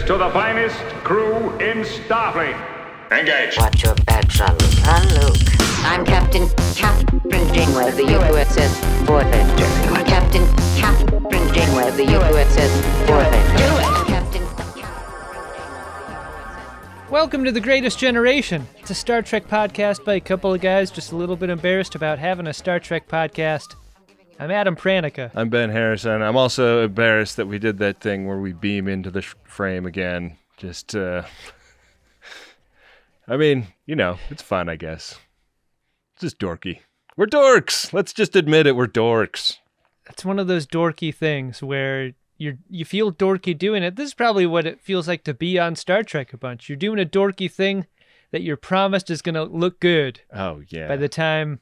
to the finest crew in Starfleet. Engage. Watch your back, son Luke. I'm Captain Janeway of the USS Voyager. Captain Janeway of the USS Voyager. Welcome to The Greatest Generation. It's a Star Trek podcast by a couple of guys just a little bit embarrassed about having a Star Trek podcast. I'm Adam Pranica. I'm Ben Harrison. I'm also embarrassed that we did that thing where we beam into the frame again. I mean, you know, it's fun, I guess. It's just dorky. We're dorks! Let's just admit it, we're dorks. It's one of those dorky things where you feel dorky doing it. This is probably what it feels like to be on Star Trek a bunch. You're doing a dorky thing that you're promised is going to look good. Oh, yeah. By the time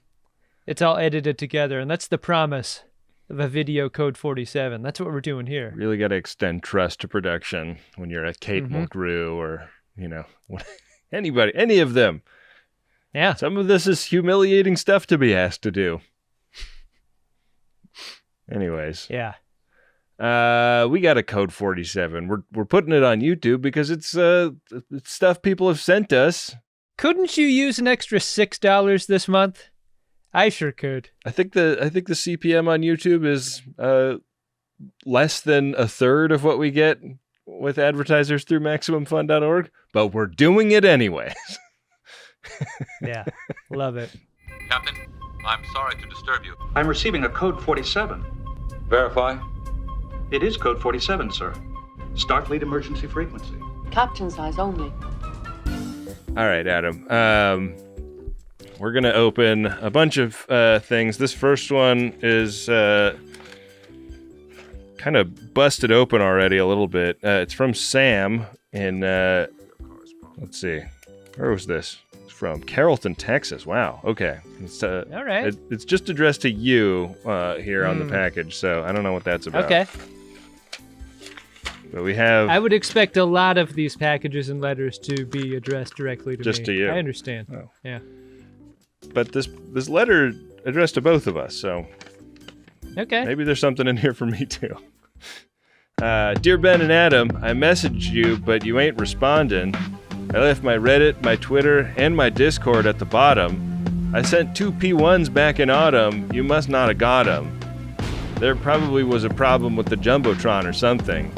it's all edited together. And that's the promise of a video Code47. That's what we're doing here. Really got to extend trust to production when you're at Kate Mulgrew or, you know, anybody, any of them. Yeah. Some of this is humiliating stuff to be asked to do. Anyways. Yeah. We got a Code 47. We're putting it on YouTube because it's stuff people have sent us. Couldn't you use an extra $6 this month? I sure could. I think the CPM on YouTube is less than a third of what we get with advertisers through MaximumFun.org, but we're doing it anyways. Yeah, love it. Captain, I'm sorry to disturb you. I'm receiving a Code 47. Verify. It is Code 47, sir. Starfleet emergency frequency. Captain size only. All right, Adam. We're going to open a bunch of things. This first one is kind of busted open already a little bit. It's from Sam in, let's see, where was this? It's from Carrollton, Texas. Wow. Okay. It's, all right. It's just addressed to you here on the package, so I don't know what that's about. Okay. But we have... I would expect a lot of these packages and letters to be addressed directly to me. Just to you. I understand. Oh. Yeah. But this letter addressed to both of us, so Okay. maybe there's something in here for me too. Dear Ben and Adam, I messaged you, but you ain't responding. I left my Reddit, my Twitter, and my Discord at the bottom. I sent 2 P1s back in autumn. You must not have got them. There probably was a problem with the Jumbotron or something.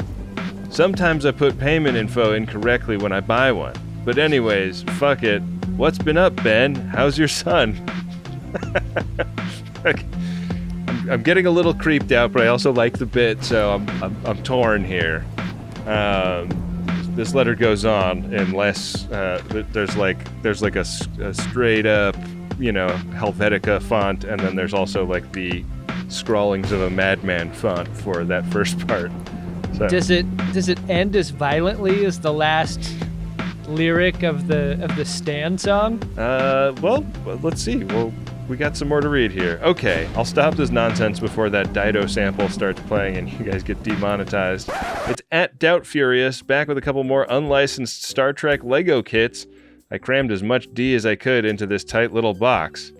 Sometimes I put payment info incorrectly when I buy one. But anyways, fuck it. What's been up, Ben? How's your son? I'm getting a little creeped out, but I also like the bit, so I'm torn here. This letter goes on unless there's like a straight up, you know, Helvetica font, and then there's also like the scrawlings of a madman font for that first part. So. Does it end as violently as the last lyric of the Stan song? Well, let's see. Well, we got some more to read here. Okay, I'll stop this nonsense before that Dido sample starts playing and you guys get demonetized. It's at Doubt Furious, back with a couple more unlicensed Star Trek Lego kits. I crammed as much D as I could into this tight little box.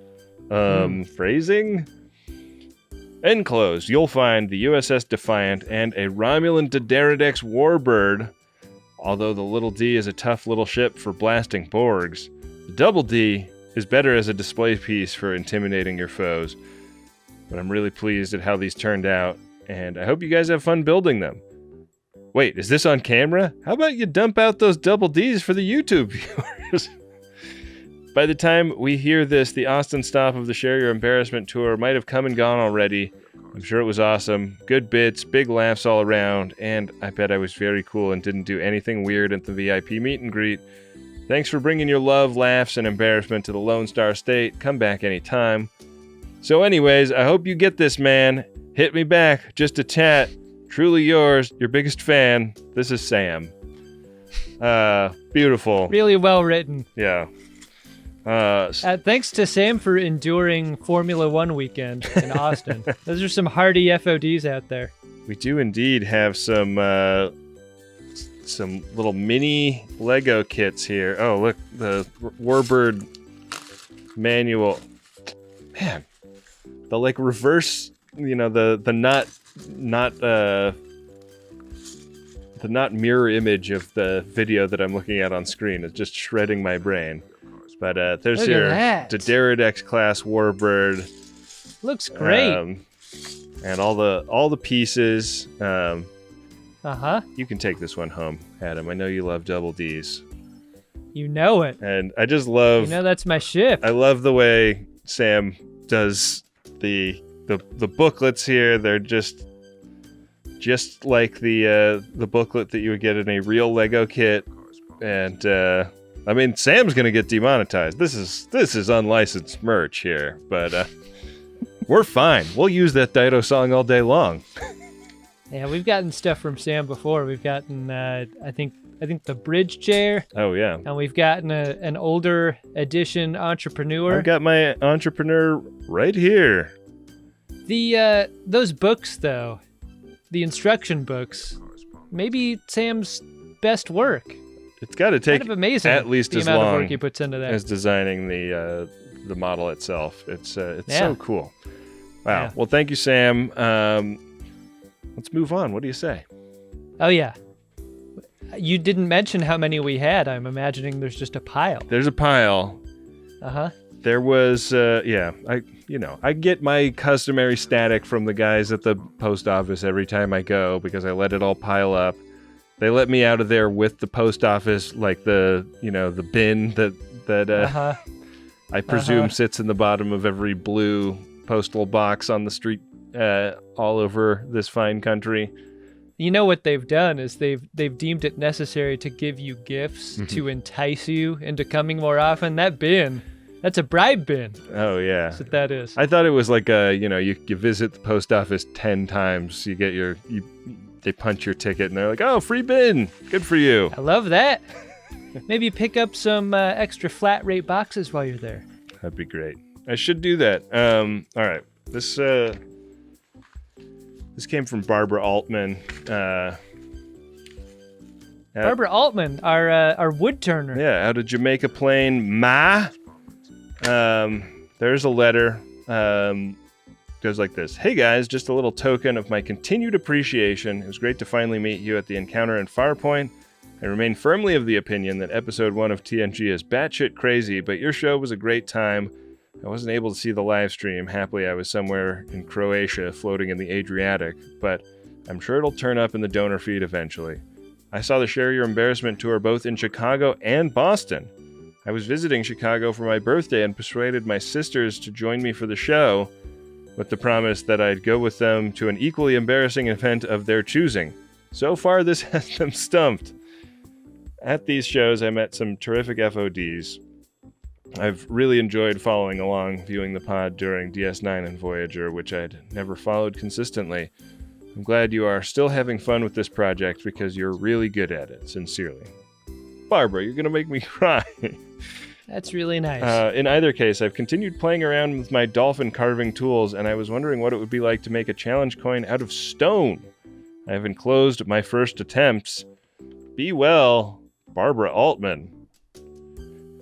Phrasing? Enclosed, you'll find the USS Defiant and a Romulan Dederidex warbird. Although the little D is a tough little ship for blasting Borgs, the double D is better as a display piece for intimidating your foes. But I'm really pleased at how these turned out, and I hope you guys have fun building them. Wait, is this on camera? How about you dump out those double Ds for the YouTube viewers? By the time we hear this, the Austin stop of the Share Your Embarrassment tour might have come and gone already. I'm sure it was awesome. Good bits, big laughs all around, and I bet I was very cool and didn't do anything weird at the VIP meet and greet. Thanks for bringing your love, laughs, and embarrassment to the Lone Star State. Come back anytime. So anyways, I hope you get this, man. Hit me back, just a chat. Truly yours, your biggest fan. This is Sam. Beautiful. Really well written. Yeah. Thanks to Sam for enduring Formula One weekend in Austin. Those are some hardy FODs out there. We do indeed have some little mini Lego kits here. Oh, look, the Warbird manual. Man, the like reverse, you know, the not not mirror image of the video that I'm looking at on screen is just shredding my brain. But there's Look your at that. Dideridex class warbird. Looks great. And all the pieces. Uh-huh. You can take this one home, Adam. I know you love double Ds. You know it. And I just love... You know that's my ship. I love the way Sam does the booklets here. They're just like the booklet that you would get in a real Lego kit. And I mean, Sam's gonna get demonetized. This is unlicensed merch here, but we're fine. We'll use that Dido song all day long. Yeah, we've gotten stuff from Sam before. We've gotten I think the bridge chair. Oh yeah. And we've gotten an older edition Entrepreneur. I've got my Entrepreneur right here. Those books though, the instruction books, maybe Sam's best work. It's got to take kind of amazing at least the as amount long of work he puts into that. as designing the model itself. It's Yeah. so cool. Wow. Yeah. Well, thank you, Sam. Let's move on. What do you say? Oh yeah. You didn't mention how many we had. I'm imagining there's just a pile. There's a pile. Uh-huh. There was, I get my customary static from the guys at the post office every time I go because I let it all pile up. They let me out of there with the post office, like the bin that I presume sits in the bottom of every blue postal box on the street all over this fine country. You know what they've done is they've deemed it necessary to give you gifts to entice you into coming more often. That bin, that's a bribe bin. Oh yeah, That's what that is. I thought it was like you visit the post office 10 times, you get they punch your ticket and they're like, oh, free bin, good for you. I love that. Maybe pick up some extra flat rate boxes while you're there. That'd be great. I should do that. All right, this came from Barbara Altman. Barbara Altman, our wood turner. Yeah, out of Jamaica Plain, Ma. There's a letter. Goes like this. Hey guys, just a little token of my continued appreciation. It was great to finally meet you at the encounter in Farpoint. I remain firmly of the opinion that episode 1 of TNG is batshit crazy, but your show was a great time. I wasn't able to see the live stream. Happily, I was somewhere in Croatia floating in the Adriatic, but I'm sure it'll turn up in the donor feed eventually. I saw the Share Your Embarrassment tour both in Chicago and Boston. I was visiting Chicago for my birthday and persuaded my sisters to join me for the show with the promise that I'd go with them to an equally embarrassing event of their choosing. So far, this has them stumped. At these shows, I met some terrific FODs. I've really enjoyed following along, viewing the pod during DS9 and Voyager, which I'd never followed consistently. I'm glad you are still having fun with this project because you're really good at it. Sincerely. Barbara, you're going to make me cry. That's really nice. In either case, I've continued playing around with my dolphin carving tools, and I was wondering what it would be like to make a challenge coin out of stone. I have enclosed my first attempts. Be well, Barbara Altman.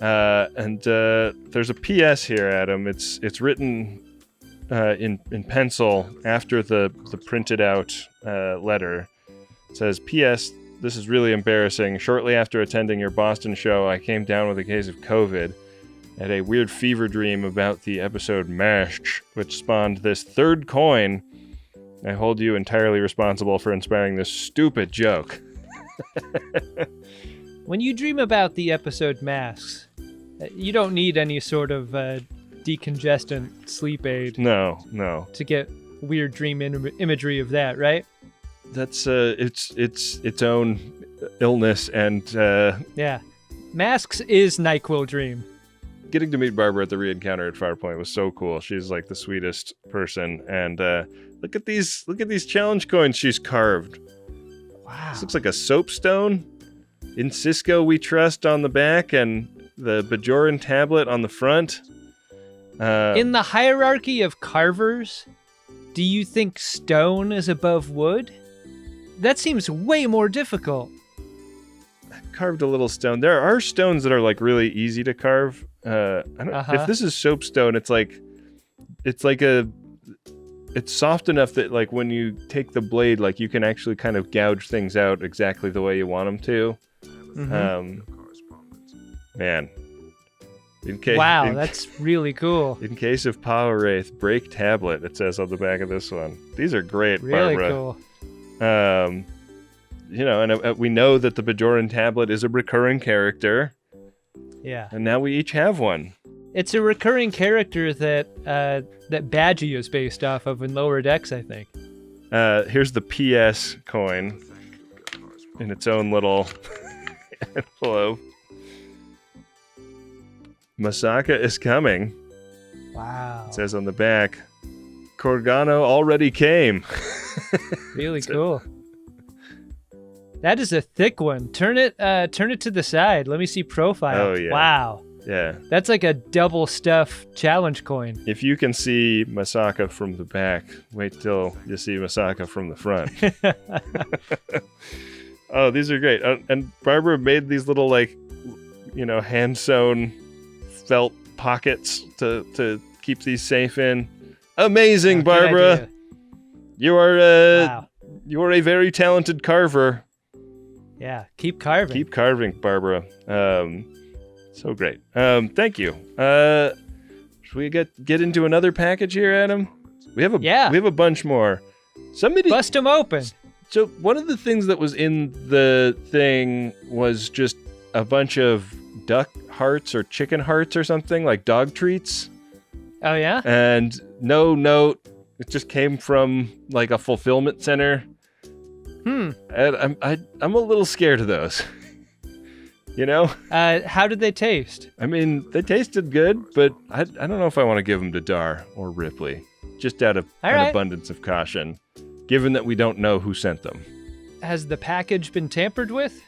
And there's a PS here, Adam. It's written in pencil after the printed out letter. It says, P.S. This is really embarrassing. Shortly after attending your Boston show, I came down with a case of COVID. I had a weird fever dream about the episode MASH, which spawned this third coin. I hold you entirely responsible for inspiring this stupid joke. When you dream about the episode Masks, you don't need any sort of decongestant sleep aid. No. To get weird dream imagery of that, right? That's its own illness, and yeah, Masks is NyQuil dream. Getting to meet Barbara at the re-encounter at Farpoint was so cool. She's like the sweetest person, and look at these challenge coins she's carved. Wow, this looks like a soapstone. In Cisco We Trust on the back, and the Bajoran tablet on the front. In the hierarchy of carvers, do you think stone is above wood? That seems way more difficult. I carved a little stone. There are stones that are like really easy to carve. If this is soapstone, it's like it's soft enough that like when you take the blade, like you can actually kind of gouge things out exactly the way you want them to. Man. Wow, that's really cool. In case of Power Wraith, break tablet, it says on the back of this one. These are great, Really Barbara. cool. And we know that the Bajoran tablet is a recurring character, Yeah. and now we each have one. It's a recurring character that Badgie is based off of in Lower Decks, I think. Here's the PS coin in its own little envelope. Masaka is coming. Wow. It says on the back, Corgano already came. Really cool. That is a thick one. Turn it to the side. Let me see profile. Oh, yeah. Wow. Yeah. That's like a double stuff challenge coin. If you can see Masaka from the back, wait till you see Masaka from the front. Oh, these are great. And Barbara made these little hand sewn felt pockets to keep these safe in. Amazing, Good Barbara. idea. You are Wow. you are a very talented carver. Yeah. Keep carving. Keep carving, Barbara. So great. Thank you. Should we get into another package here, Adam? We have a bunch more. Somebody Bust them open. So one of the things that was in the thing was just a bunch of duck hearts or chicken hearts or something, like dog treats. Oh yeah. And no note. It just came from like a fulfillment center. And I'm a little scared of those. You know? How did they taste? I mean, they tasted good, but I don't know if I want to give them to Dar or Ripley, just out of an abundance of caution, given that we don't know who sent them. Has the package been tampered with?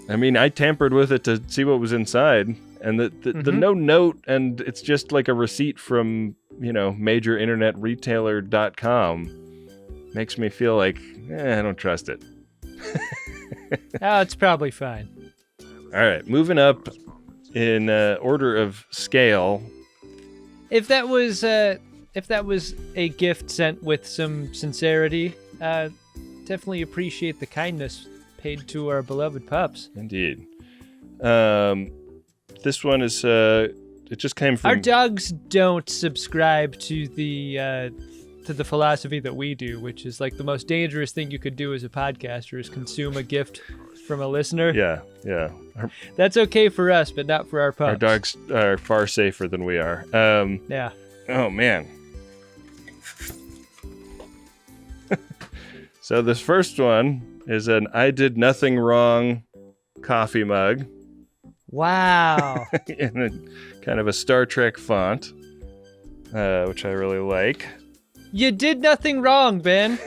I mean, I tampered with it to see what was inside, and the no note, and it's just like a receipt from, major internet retailer.com makes me feel like, I don't trust it. Oh, it's probably fine. All right, moving up in order of scale. If that was a gift sent with some sincerity, definitely appreciate the kindness paid to our beloved pups. Indeed. This one is it just came from Our dogs don't subscribe to the philosophy that we do, which is like the most dangerous thing you could do as a podcaster is consume a gift from a listener. Yeah. That's okay for us, but not for our pups. Our dogs are far safer than we are. Yeah. Oh, man. So this first one is an I did nothing wrong coffee mug. Wow. In a kind of a Star Trek font, which I really like. You did nothing wrong, Ben.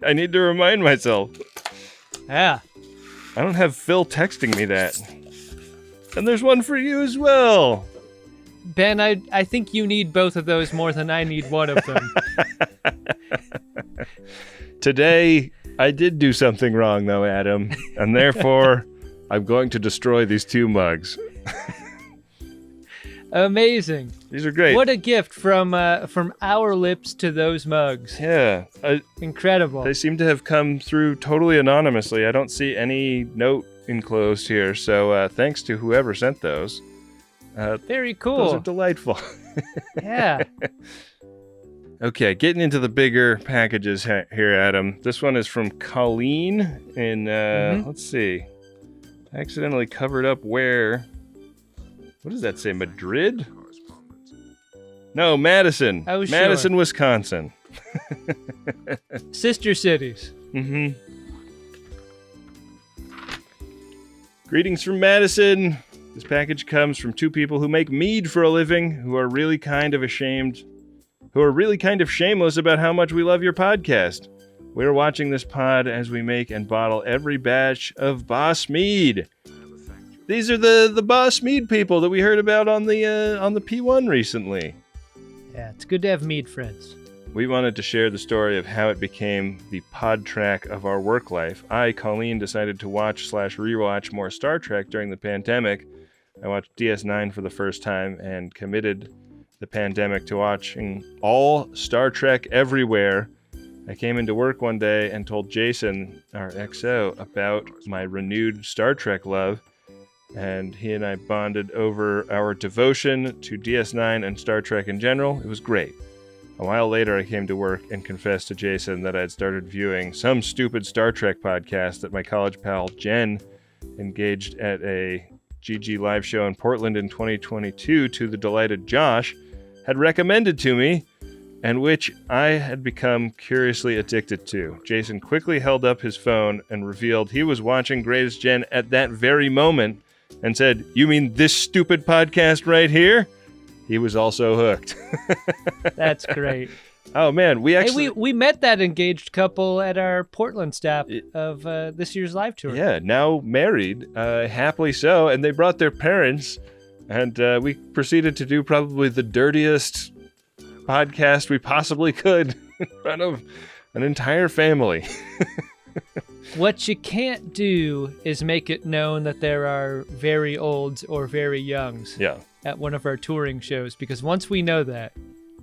I need to remind myself. Yeah. I don't have Phil texting me that. And there's one for you as well. Ben, I think you need both of those more than I need one of them. Today, I did do something wrong, though, Adam. And therefore, I'm going to destroy these two mugs. Amazing. These are great. What a gift from our lips to those mugs. Yeah. Incredible. They seem to have come through totally anonymously. I don't see any note enclosed here, so thanks to whoever sent those. Very cool. Those are delightful. Yeah. Okay, getting into the bigger packages here, Adam. This one is from Colleen in, let's see. Accidentally covered up where... What does that say? Madrid? No, Madison. Oh, sure. Madison, Wisconsin. Sister cities. Mm-hmm. Greetings from Madison. This package comes from two people who make mead for a living, who are really kind of shameless about how much we love your podcast. We're watching this pod as we make and bottle every batch of Boss Mead. These are the Boss Mead people that we heard about on the P1 recently. Yeah, it's good to have mead friends. We wanted to share the story of how it became the pod track of our work life. I, Colleen, decided to watch/rewatch more Star Trek during the pandemic. I watched DS9 for the first time and committed the pandemic to watching all Star Trek everywhere, I came into work one day and told Jason, our XO, about my renewed Star Trek love, and he and I bonded over our devotion to DS9 and Star Trek in general. It was great. A while later, I came to work and confessed to Jason that I'd started viewing some stupid Star Trek podcast that my college pal Jen engaged at a GG live show in Portland in 2022 to the delighted Josh had recommended to me, and which I had become curiously addicted to. Jason quickly held up his phone and revealed he was watching Greatest Gen at that very moment and said, "You mean this stupid podcast right here?" He was also hooked. That's great. Oh man, we met that engaged couple at our Portland stop of this year's live tour. Yeah, now married, happily so, and they brought their parents, and we proceeded to do probably the dirtiest podcast we possibly could in front of an entire family. What you can't do is make it known that there are very olds or very youngs at one of our touring shows, because once we know that,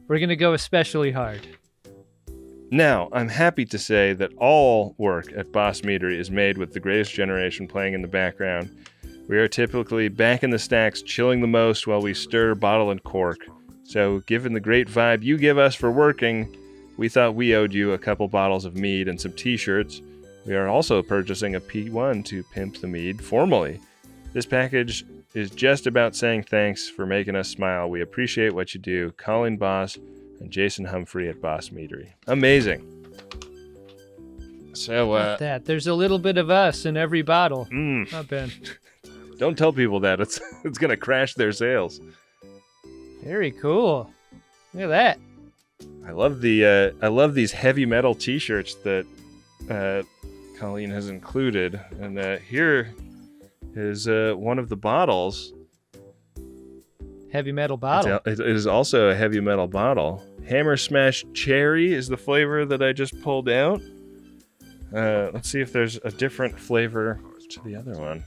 we're going to go especially hard. Now, I'm happy to say that all work at Boss Meadery is made with the Greatest Generation playing in the background. We are typically back in the stacks, chilling the most while we stir, bottle, and cork. So, given the great vibe you give us for working, we thought we owed you a couple bottles of mead and some t-shirts. We are also purchasing a P1 to pimp the mead formally. This package is just about saying thanks for making us smile. We appreciate what you do. Colin Boss and Jason Humphrey at Boss Meadery. Amazing. So, there's a little bit of us in every bottle. Not bad. Don't tell people that. It's going to crash their sales. Very cool. Look at that. I love these heavy metal t-shirts that Colleen has included, and here is one of the bottles. Heavy metal bottle. It is also a heavy metal bottle. Hammer Smash Cherry is the flavor that I just pulled out. Let's see if there's a different flavor to the other one.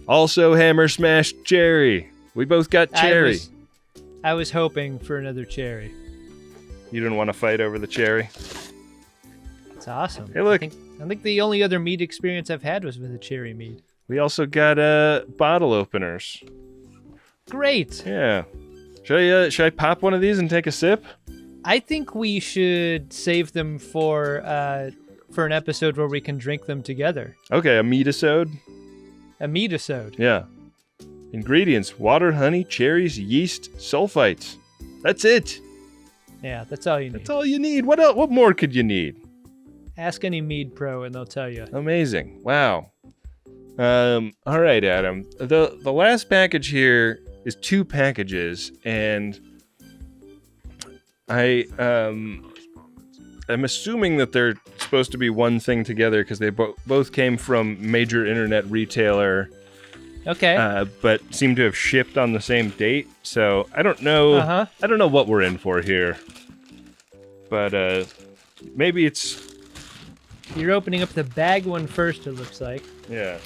Also Hammer Smash Cherry. We both got cherry. I was hoping for another cherry. You didn't want to fight over the cherry? It's awesome. Hey, look. I think the only other mead experience I've had was with a cherry mead. We also got bottle openers. Great. Yeah. Should I pop one of these and take a sip? I think we should save them for an episode where we can drink them together. Okay, a meadisode. A meadisode. Yeah. Ingredients: water, honey, cherries, yeast, sulfites. That's it. Yeah, that's all you need. That's all you need. What else? What more could you need? Ask any mead pro and they'll tell you. Amazing. Wow. All right, Adam. The last package here is 2 packages, and I'm assuming that they're supposed to be one thing together because they both came from major internet retailer. Okay. But seem to have shipped on the same date. So I don't know. I don't know what we're in for here. But maybe it's. You're opening up the bag one first, it looks like. Yeah.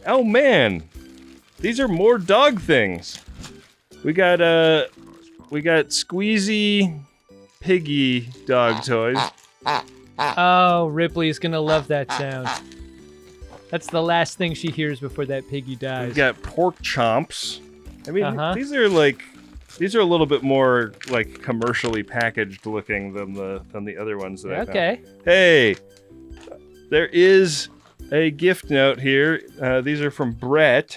Oh man, these are more dog things. We got squeezy piggy dog toys. Oh, Ripley's gonna love that sound. That's the last thing she hears before that piggy dies. We got pork chomps. I mean, these are a little bit more like commercially packaged looking than the other ones that I found. Okay. Hey, there is a gift note here. These are from Brett.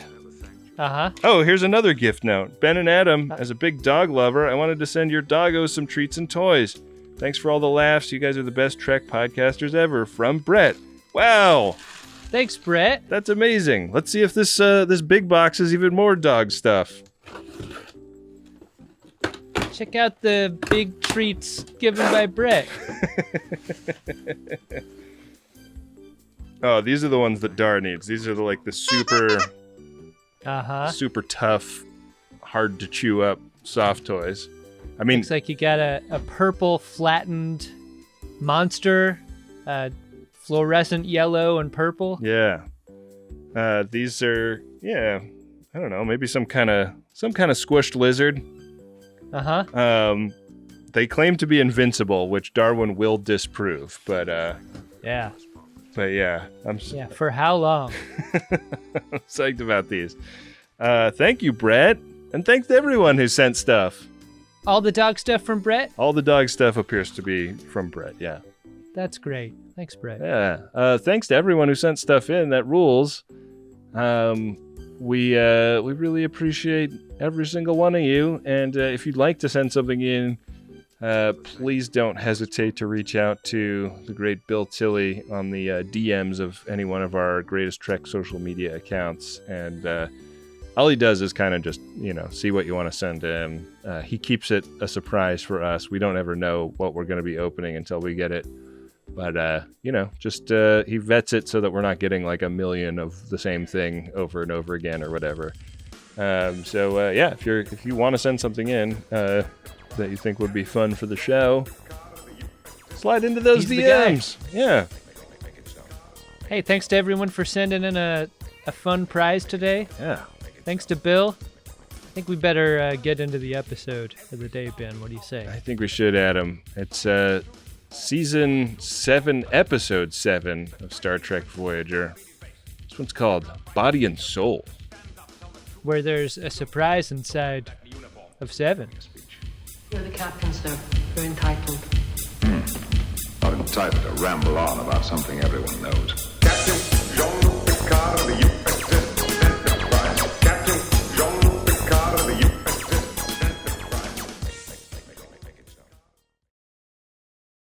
Oh, here's another gift note. Ben and Adam, as a big dog lover, I wanted to send your doggos some treats and toys. Thanks for all the laughs. You guys are the best Trek podcasters ever. From Brett. Wow. Thanks, Brett. That's amazing. Let's see if this big box is even more dog stuff. Check out the big treats given by Brett. Oh, these are the ones that Dar needs. These are the super super tough, hard to chew up soft toys. I mean, looks like you got a purple flattened monster, fluorescent yellow and purple. Yeah. These are, I don't know, maybe some kind of squished lizard. They claim to be invincible, which Darwin will disprove. But yeah. But yeah, for how long? I'm psyched about these. Thank you, Brett. And thanks to everyone who sent stuff. All the dog stuff from Brett? All the dog stuff appears to be from Brett, yeah. That's great. Thanks, Brett. Yeah. Thanks to everyone who sent stuff in. That rules. We really appreciate every single one of you. And if you'd like to send something in, please don't hesitate to reach out to the great Bill Tilley on the DMs of any one of our Greatest Trek social media accounts. And all he does is kind of just, see what you want to send to him. He keeps it a surprise for us. We don't ever know what we're going to be opening until we get it. But, he vets it so that we're not getting like a million of the same thing over and over again or whatever. If you want to send something in that you think would be fun for the show, slide into those DMs. Yeah. Hey, thanks to everyone for sending in a fun prize today. Yeah. Thanks to Bill. I think we better get into the episode of the day, Ben. What do you say? I think we should, Adam. It's Season 7, Episode 7 of Star Trek Voyager. This one's called Body and Soul. Where there's a surprise inside of 7. You're the captain, sir. You're entitled. Not entitled to ramble on about something everyone knows.